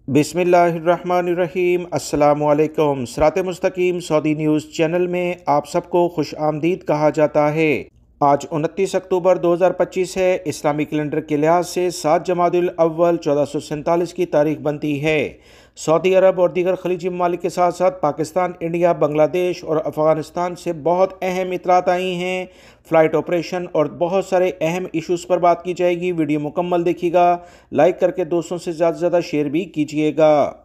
बिस्मिल्लाहिर्रहमानिर्रहीम। अस्सलामुअलैकुम। सिरात मुस्तकीम सऊदी न्यूज़ चैनल में आप सबको खुश आमदीद कहा जाता है। आज 29 अक्टूबर 2025 है। इस्लामी कैलेंडर के लिहाज से 7 जमादुल अव्वल 1447 की तारीख बनती है। सऊदी अरब और दीगर खलीजी ममालिक के साथ साथ पाकिस्तान, इंडिया, बांग्लादेश और अफ़गानिस्तान से बहुत अहम इतलात आई हैं। फ़्लाइट ऑपरेशन और बहुत सारे अहम इश्यूज़ पर बात की जाएगी। वीडियो मुकम्मल देखिएगा, लाइक करके दोस्तों से ज़्यादा शेयर भी कीजिएगा।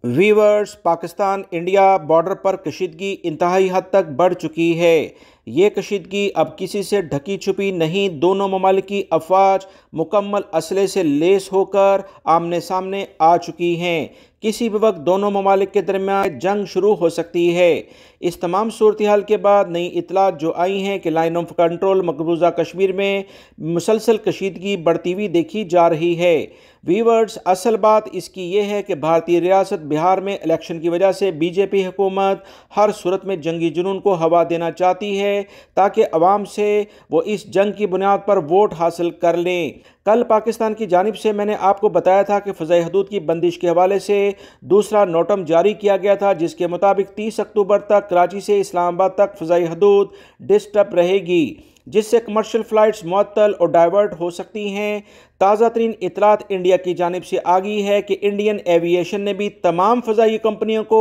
वीवर्स, पाकिस्तान इंडिया बॉर्डर पर कशीदगी इंतहाई हद तक बढ़ चुकी है। ये कशीदगी अब किसी से ढकी छुपी नहीं। दोनों ममालिक की अफवाज मुकम्मल असले से लेस होकर आमने सामने आ चुकी हैं। किसी भी वक्त दोनों ममालिक के दरमियान जंग शुरू हो सकती है। इस तमाम सूरत हाल के बाद नई इतलात जो आई हैं कि लाइन ऑफ कंट्रोल मकबूजा कश्मीर में मुसलसल कशीदगी बढ़ती हुई देखी जा रही है। वीवर्स, असल बात इसकी ये है कि भारतीय रियासत बिहार में इलेक्शन की वजह से बीजेपी हुकूमत हर सूरत में जंगी जुनून को हवा देना चाहती है ताकि अवाम से वो इस जंग की बुनियाद पर वोट हासिल कर लें। कल पाकिस्तान की जानिब से मैंने आपको बताया था कि फ़ज़ाई हदूद की बंदिश के हवाले से दूसरा नोटम जारी किया गया था, जिसके मुताबिक 30 अक्टूबर तक कराची से इस्लामाबाद तक फ़ज़ाई हदूद डिस्टर्ब रहेगी, जिससे कमर्शियल फ़्लाइट्स मुअत्तल और डाइवर्ट हो सकती हैं। ताज़ा तरीन इतलात इंडिया की जानिब से आ गई है कि इंडियन एविएशन ने भी तमाम फ़ज़ाई कंपनियों को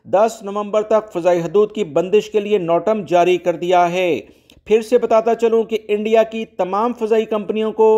10 नवंबर तक फ़ज़ाई हदूद की बंदिश के लिए नोटम जारी कर दिया है। फिर से बताता चलूं कि इंडिया की तमाम फ़ज़ाई कंपनियों को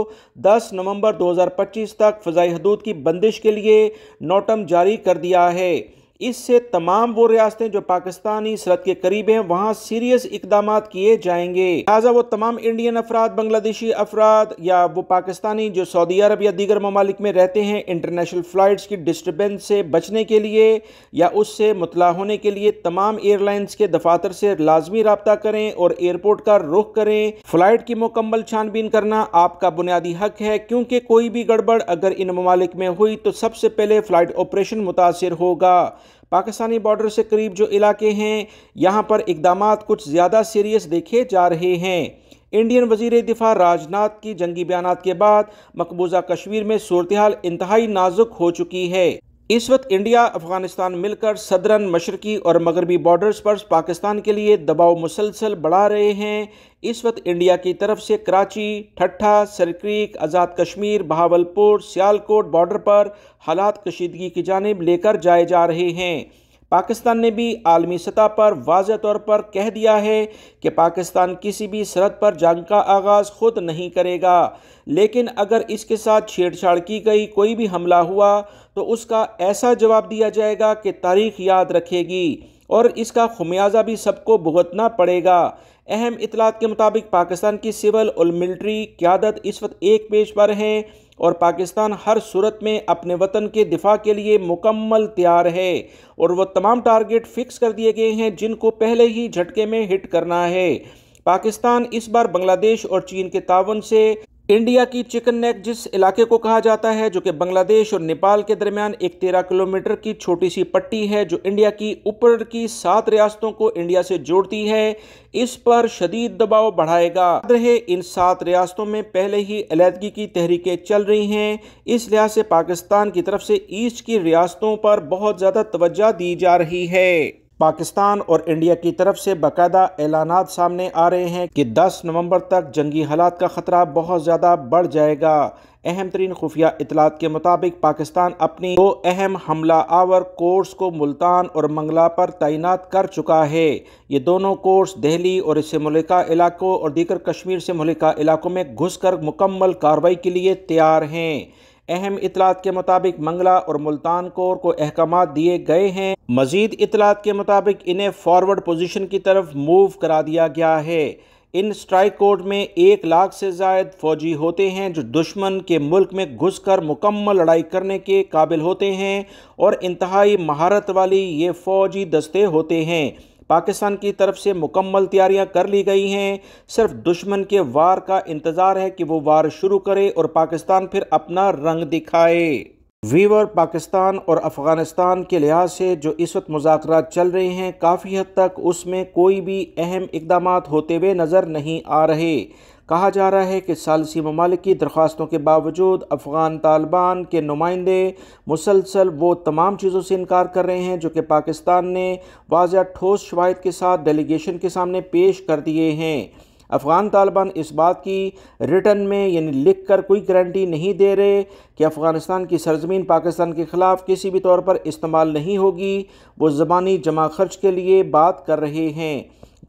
10 नवंबर 2025 तक फ़ज़ाई हदूद की बंदिश के लिए नोटम जारी कर दिया है। इससे तमाम वो रियासतें जो पाकिस्तानी सरहद के करीब हैं वहाँ सीरियस इकदामात किए जाएंगे। लिहाजा वो तमाम इंडियन अफराद, बांग्लादेशी अफराद या वो पाकिस्तानी जो सऊदी अरब या दीगर ममालिक में रहते हैं, इंटरनेशनल फ़्लाइट्स की डिस्टर्बेंस से बचने के लिए या उससे मुतला होने के लिए तमाम एयरलाइंस के दफातर से लाजमी रब्ता करें और एयरपोर्ट का रुख करें। फ़्लाइट की मुकम्मल छानबीन करना आपका बुनियादी हक है, क्योंकि कोई भी गड़बड़ अगर इन ममालिक में हुई तो सबसे पहले फ़्लाइट ऑपरेशन मुतासिर होगा। पाकिस्तानी बॉर्डर से करीब जो इलाके हैं यहाँ पर इकदामात कुछ ज़्यादा सीरियस देखे जा रहे हैं। इंडियन वज़ीर दिफा राजनाथ की जंगी बयानात के बाद मकबूजा कश्मीर में सूरत हाल इंतहाई नाजुक हो चुकी है। इस वक्त इंडिया अफगानिस्तान मिलकर सदरन, मशरकी और मगरबी बॉर्डर्स पर पाकिस्तान के लिए दबाव मुसलसल बढ़ा रहे हैं। इस वक्त इंडिया की तरफ से कराची, ठट्ठा, सरक्रीक, आज़ाद कश्मीर, बहावलपुर, सियालकोट बॉर्डर पर हालात कशीदगी की जानिब लेकर जाए जा रहे हैं। पाकिस्तान ने भी आलमी सतह पर वाज़ेह तौर पर कह दिया है कि पाकिस्तान किसी भी सरहद पर जंग का आगाज़ खुद नहीं करेगा, लेकिन अगर इसके साथ छेड़छाड़ की गई, कोई भी हमला हुआ तो उसका ऐसा जवाब दिया जाएगा कि तारीख़ याद रखेगी और इसका खुमियाजा भी सबको भुगतना पड़ेगा। अहम इतलात के मुताबिक पाकिस्तान की सिविल और मिलिट्री क़यादत इस वक्त एक पेज पर है और पाकिस्तान हर सूरत में अपने वतन के दिफा के लिए मुकम्मल तैयार है और वो तमाम टारगेट फिक्स कर दिए गए हैं जिनको पहले ही झटके में हिट करना है। पाकिस्तान इस बार बांग्लादेश और चीन के तावन से इंडिया की चिकन नेक जिस इलाके को कहा जाता है, जो कि बांग्लादेश और नेपाल के दरमियान एक 13 किलोमीटर की छोटी सी पट्टी है जो इंडिया की ऊपर की 7 रियासतों को इंडिया से जोड़ती है, इस पर शदीद दबाव बढ़ाएगा। रहे इन 7 रियासतों में पहले ही अलहदगी की तहरीकें चल रही हैं, इस लिहाज से पाकिस्तान की तरफ से ईस्ट की रियासतों पर बहुत ज़्यादा तवज्जो दी जा रही है। पाकिस्तान और इंडिया की तरफ से बाकायदा ऐलानात सामने आ रहे हैं कि 10 नवंबर तक जंगी हालात का ख़तरा बहुत ज़्यादा बढ़ जाएगा। अहम तरीन खुफिया इतलात के मुताबिक पाकिस्तान अपनी 2 अहम हमला आवर कोर्स को मुल्तान और मंगला पर तैनात कर चुका है। ये दोनों कोर्स दिल्ली और इससे मुल्का इलाकों और दीगर कश्मीर से मुल्का इलाकों में घुस कर मुकम्मल कार्रवाई के लिए तैयार हैं। अहम इतलात के मुताबिक मंगला और मुल्तान कोर को अहकामात दिए गए हैं। मजीद इतलात के मुताबिक इन्हें फॉरवर्ड पोजीशन की तरफ मूव करा दिया गया है। इन स्ट्राइक कोड में 1 लाख से ज़ायद फौजी होते हैं जो दुश्मन के मुल्क में घुसकर मुकम्मल लड़ाई करने के काबिल होते हैं और इंतहाई महारत वाली ये फौजी दस्ते होते हैं। पाकिस्तान की तरफ से मुकम्मल तैयारियां कर ली गई हैं। सिर्फ दुश्मन के वार का इंतज़ार है कि वो वार शुरू करे और पाकिस्तान फिर अपना रंग दिखाए। ویور پاکستان اور افغانستان کے لحاظ سے جو اس وقت مذاکرات چل رہے ہیں کافی حد تک اس میں کوئی بھی اہم اقدامات ہوتے ہوئے نظر نہیں آ رہے۔ کہا جا رہا ہے کہ ثالثی ممالک کی درخواستوں کے باوجود افغان طالبان کے نمائندے مسلسل وہ تمام چیزوں سے انکار کر رہے ہیں جو کہ پاکستان نے واضح ٹھوس شواہد کے ساتھ ڈیلیگیشن کے سامنے پیش کر دیے ہیں۔ افغان طالبان اس بات کی ریٹن میں یعنی لکھ کر کوئی گارنٹی نہیں دے رہے کہ افغانستان کی سرزمین پاکستان کے خلاف کسی بھی طور پر استعمال نہیں ہوگی۔ وہ زبانی جمع خرچ کے لیے بات کر رہے ہیں،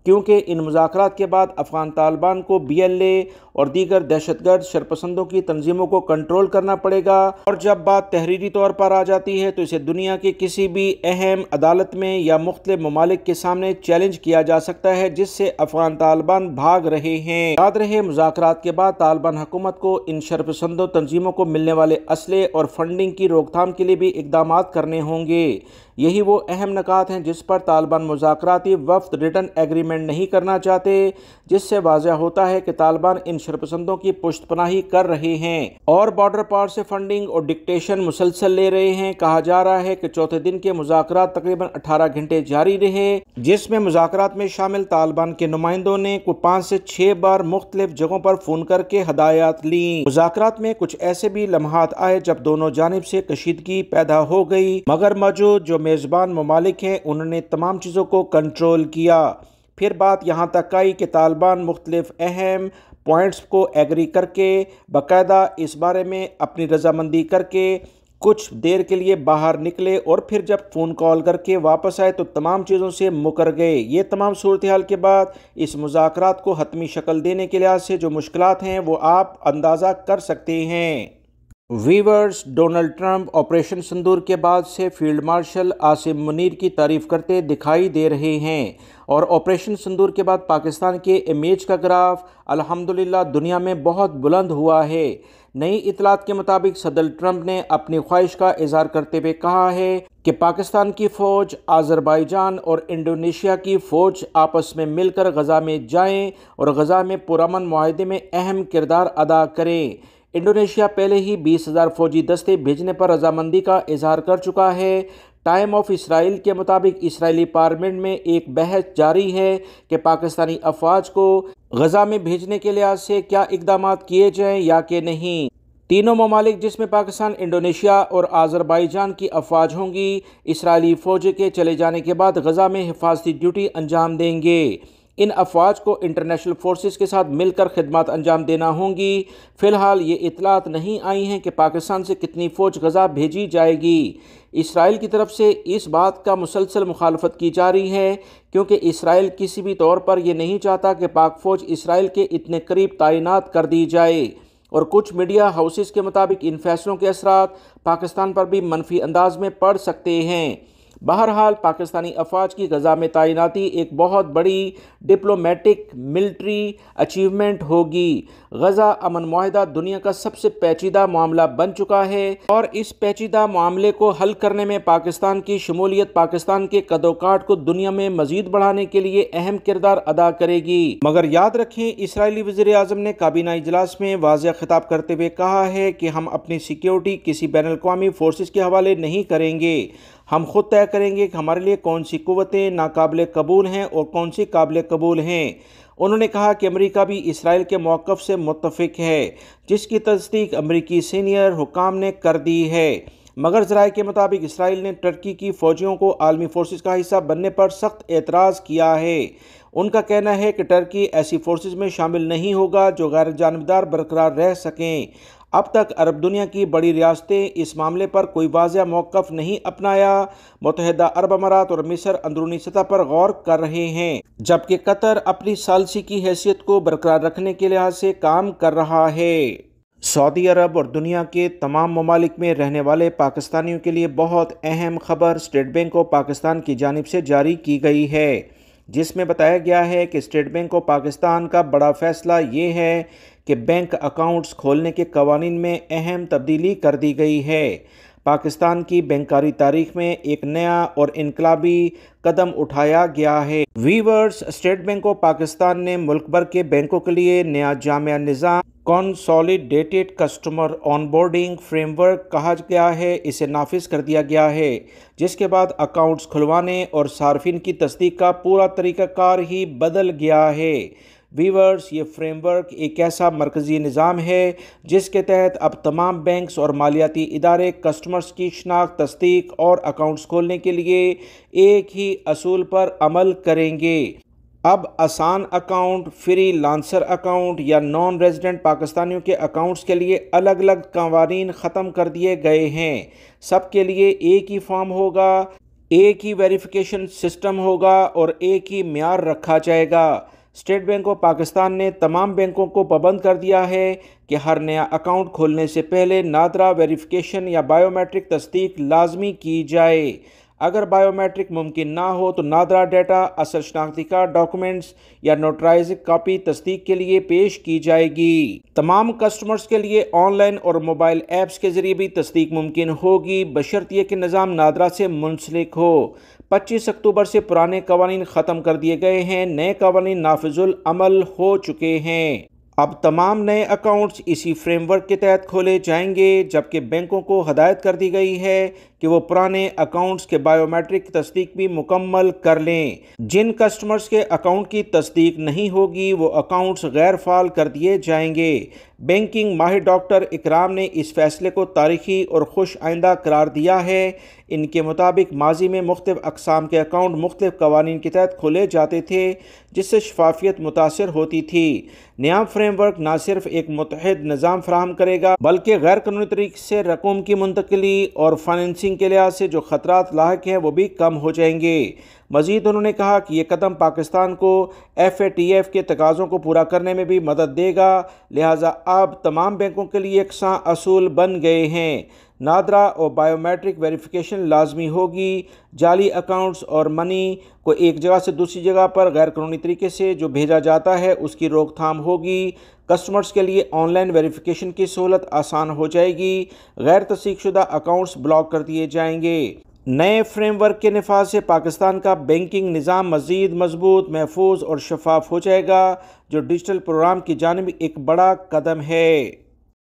کیونکہ ان مذاکرات کے بعد افغان طالبان کو BLA اور دیگر دہشت گرد شرپسندوں کی تنظیموں کو کنٹرول کرنا پڑے گا، اور جب بات تحریری طور پر آ جاتی ہے تو اسے دنیا کے کسی بھی اہم عدالت میں یا مختلف ممالک کے سامنے چیلنج کیا جا سکتا ہے، جس سے افغان طالبان بھاگ رہے ہیں۔ یاد رہے مذاکرات کے بعد طالبان حکومت کو ان شرپسندوں تنظیموں کو ملنے والے اسلحے اور فنڈنگ کی روک تھام کے لیے بھی اقدامات کرنے ہوں گے۔ یہی وہ اہم نکات ہیں جس پر طالبان مذاکراتی وفد ریٹن ایگریمنٹ نہیں کرنا چاہتے، جس سے واضح ہوتا ہے کہ طالبان ان شرپسندوں کی پشت پناہی کر رہے ہیں اور بارڈر پار سے فنڈنگ اور ڈکٹیشن مسلسل لے رہے ہیں۔ کہا جا رہا ہے کہ چوتھے دن کے مذاکرات تقریباً 18 گھنٹے جاری رہے، جس میں مذاکرات میں شامل طالبان کے نمائندوں نے 5 سے 6 بار مختلف جگہوں پر فون کر کے ہدایات لیں۔ مذاکرات میں کچھ ایسے بھی لمحات آئے جب دونوں جانب سے کشیدگی پیدا ہو گئی، مگر موجود جو میزبان ممالک ہیں انہوں نے تمام چیزوں کو کنٹرول کیا۔ پھر بات یہاں تک آئی کہ طالبان مختلف اہم پوائنٹس کو ایگری کر کے باقاعدہ اس بارے میں اپنی رضامندی کر کے کچھ دیر کے لیے باہر نکلے، اور پھر جب فون کال کر کے واپس آئے تو تمام چیزوں سے مکر گئے۔ یہ تمام صورتحال کے بعد اس مذاکرات کو حتمی شکل دینے کے لحاظ سے جو مشکلات ہیں وہ آپ اندازہ کر سکتے ہیں۔ Viewers, Donald Trump operation sindoor کے بعد سے فیلڈ مارشل عاصم منیر کی تعریف کرتے دکھائی دے رہے ہیں، اور آپریشن سندور کے بعد پاکستان کے امیج کا گراف الحمدللہ دنیا میں بہت بلند ہوا ہے۔ نئی اطلاعات کے مطابق صدر ٹرمپ نے اپنی خواہش کا اظہار کرتے ہوئے کہا ہے کہ پاکستان کی فوج، آذربائیجان اور انڈونیشیا کی فوج آپس میں مل کر غزہ میں جائیں اور غزہ میں پرامن معاہدے میں اہم کردار ادا کریں۔ انڈونیشیا پہلے ہی 20,000 فوجی دستے بھیجنے پر رضامندی کا اظہار کر چکا ہے۔ ٹائم آف اسرائیل کے مطابق اسرائیلی پارلیمنٹ میں ایک بحث جاری ہے کہ پاکستانی افواج کو غزہ میں بھیجنے کے لحاظ سے کیا اقدامات کیے جائیں یا کہ نہیں۔ تینوں ممالک جس میں پاکستان، انڈونیشیا اور آذربائیجان کی افواج ہوں گی، اسرائیلی فوج کے چلے جانے کے بعد غزہ میں حفاظتی ڈیوٹی انجام دیں گے۔ ان افواج کو انٹرنیشنل فورسز کے ساتھ مل کر خدمات انجام دینا ہوں گی۔ فی الحال یہ اطلاعات نہیں آئی ہیں کہ پاکستان سے کتنی فوج غزہ بھیجی جائے گی۔ اسرائیل کی طرف سے اس بات کا مسلسل مخالفت کی جا رہی ہے، کیونکہ اسرائیل کسی بھی طور پر یہ نہیں چاہتا کہ پاک فوج اسرائیل کے اتنے قریب تعینات کر دی جائے، اور کچھ میڈیا ہاؤسز کے مطابق ان فیصلوں کے اثرات پاکستان پر بھی منفی انداز میں پڑ سکتے ہیں۔ بہرحال پاکستانی افواج کی غزہ میں تعیناتی ایک بہت بڑی ڈپلومیٹک ملٹری اچیومنٹ ہوگی۔ غزہ امن معاہدہ دنیا کا سب سے پیچیدہ معاملہ بن چکا ہے، اور اس پیچیدہ معاملے کو حل کرنے میں پاکستان کی شمولیت پاکستان کے قد و کاٹ کو دنیا میں مزید بڑھانے کے لیے اہم کردار ادا کرے گی۔ مگر یاد رکھیں، اسرائیلی وزیر اعظم نے کابینہ اجلاس میں واضح خطاب کرتے ہوئے کہا ہے کہ ہم اپنی سیکیورٹی کسی بین الاقوامی فورسز کے حوالے نہیں کریں گے۔ ہم خود طے کریں گے کہ ہمارے لیے کون سی قوتیں ناقابل قبول ہیں اور کون سی قابل قبول ہیں۔ انہوں نے کہا کہ امریکہ بھی اسرائیل کے موقف سے متفق ہے، جس کی تصدیق امریکی سینئر حکام نے کر دی ہے، مگر ذرائع کے مطابق اسرائیل نے ترکی کی فوجیوں کو عالمی فورسز کا حصہ بننے پر سخت اعتراض کیا ہے۔ ان کا کہنا ہے کہ ترکی ایسی فورسز میں شامل نہیں ہوگا جو غیر جانبدار برقرار رہ سکیں۔ اب تک عرب دنیا کی بڑی ریاستیں اس معاملے پر کوئی واضح موقف نہیں اپنایا۔ متحدہ عرب امارات اور مصر اندرونی سطح پر غور کر رہے ہیں، جبکہ قطر اپنی ثالثی کی حیثیت کو برقرار رکھنے کے لحاظ سے کام کر رہا ہے۔ سعودی عرب اور دنیا کے تمام ممالک میں رہنے والے پاکستانیوں کے لیے بہت اہم خبر اسٹیٹ بینک آف پاکستان کی جانب سے جاری کی گئی ہے، جس میں بتایا گیا ہے کہ اسٹیٹ بینک آف پاکستان کا بڑا فیصلہ یہ ہے کہ بینک اکاؤنٹس کھولنے کے قوانین میں اہم تبدیلی کر دی گئی ہے۔ पाकिस्तान की बैंकारी तारीख में एक नया और इनकलाबी कदम उठाया गया है। Viewers, State Bank of Pakistan ने मुल्क भर के बैंकों के लिए नया जामिया निज़ाम कंसोलिडेटेड कस्टमर ऑनबोर्डिंग फ्रेमवर्क कहा गया है, इसे नाफिज कर दिया गया है, जिसके बाद अकाउंट्स खुलवाने और सार्फिन की तस्दीक का पूरा तरीक़ाकार ही बदल गया है। वीवर्स, ये फ्रेमवर्क एक ऐसा मरकज़ी निज़ाम है जिसके तहत अब तमाम बैंक्स और मालियाती इदारे कस्टमर्स की शनाख्त, तस्दीक और अकाउंट्स खोलने के लिए एक ही असूल पर अमल करेंगे। अब आसान अकाउंट, फ्री लांसर अकाउंट या नॉन रेजिडेंट पाकिस्तानियों के अकाउंट्स के लिए अलग अलग कवानीन ख़त्म कर दिए गए हैं। सबके लिए एक ही फॉर्म होगा, एक ही वेरिफिकेशन सिस्टम होगा और एक ही म्यार रखा जाएगा। स्टेट बैंक ऑफ पाकिस्तान ने तमाम बैंकों को पाबंद कर दिया है कि हर नया अकाउंट खोलने से पहले नादरा वेरिफिकेशन या बायोमेट्रिक तस्दीक लाजमी की जाए। अगर बायोमेट्रिक मुमकिन ना हो तो नादरा डेटा, असल शनाख्ती कार्ड, डॉक्यूमेंट्स या नोटराइज कॉपी तस्दीक के लिए पेश की जाएगी। तमाम कस्टमर्स के लिए ऑनलाइन और मोबाइल ऐप्स के जरिए भी तस्दीक मुमकिन होगी, बशर्ते कि निज़ाम नादरा से मुंसलिक हो। 25 अक्टूबर से पुराने कवानीन ख़त्म कर दिए गए हैं, नए कवानीन नाफिजुल अमल हो चुके हैं। अब तमाम नए अकाउंट्स इसी फ्रेमवर्क के तहत खोले जाएंगे, जबकि बैंकों को हदायत कर दी गई है कि वो पुराने अकाउंट्स के बायोमेट्रिक तस्दीक भी मुकम्मल कर लें। जिन कस्टमर्स के अकाउंट की तस्दीक नहीं होगी वो अकाउंट्स गैर फाल कर दिए जाएंगे। बैंकिंग माहिर डॉक्टर इकराम ने इस फैसले को तारीखी और खुश आइंदा करार दिया है। इनके मुताबिक माजी में मुख्तलिफ अक़साम के अकाउंट मुख्तलिफ कवानीन के तहत खोले जाते थे, जिससे शफाफियत मुतासर होती थी। नया फ्रेमवर्क न सिर्फ एक मुतहद निज़ाम फराहम करेगा बल्कि गैर कानूनी तरीके से रकूम की मुंतकिली और फाइनेंसिंग के लिहाज से जो खतरात लाहिक हैं वो भी कम हो जाएंगे। मज़ीद उन्होंने कहा कि ये कदम पाकिस्तान को FATF के तकाज़ों को पूरा करने में भी मदद देगा, लिहाजा अब तमाम बैंकों के लिए यकसां असूल बन गए हैं। नादरा और बायोमेट्रिक वेरिफिकेशन लाजमी होगी। जाली अकाउंट्स और मनी को एक जगह से दूसरी जगह पर गैर कानूनी तरीके से जो भेजा जाता है उसकी रोकथाम होगी। कस्टमर्स के लिए ऑनलाइन वेरिफिकेशन की सहूलत आसान हो जाएगी। गैर तस्दीकशुदा अकाउंट्स ब्लॉक कर दिए जाएंगे। नए फ्रेमवर्क के नफाज से पाकिस्तान का बैंकिंग निज़ाम मज़ीद मजबूत, महफूज और शफाफ हो जाएगा, जो डिजिटल प्रोग्राम की जानिब एक बड़ा कदम है।